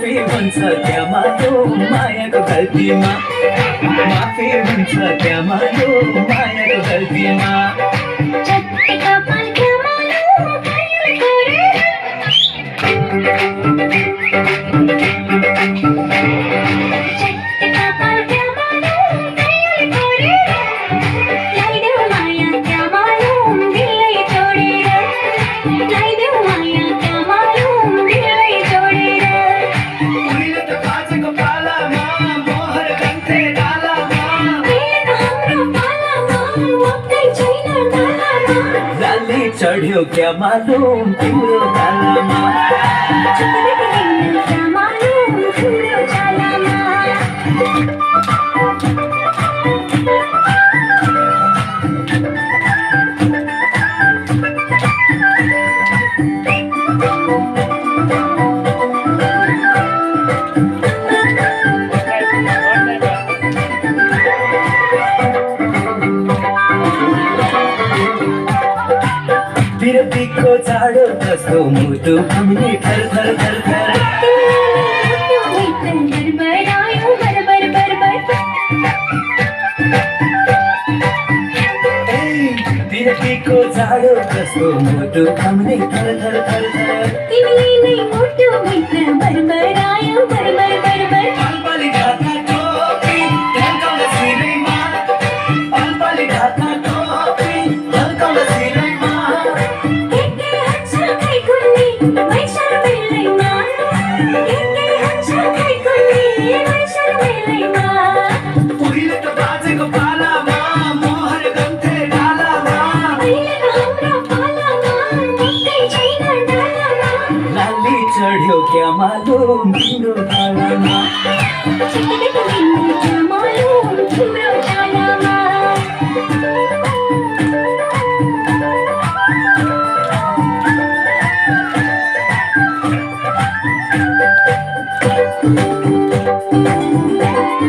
माफी हुन्छ क्या मालुम मायाको गल्तीमा माफी हुन्छ क्या मालुम मायाको गल्तीमा चढ्यो क्या मालुम तिम्रो गालामा क्या मालुम तिम्रो गालामा विरक्तिको जाडो जस्तो मुटु घामले थर थर थर थर विरक्तिको जाडो जस्तो मुटु घामले थर थर थर थर तिमीले नै मुटु भित्र बरबरायो बरबर बरबर अलपली ढाका टोपी ढल्काउन सिरैमा अलपली ढाका टोपी ढल्काउन सिरैमा चढ्यो क्या मालुम तिम्रो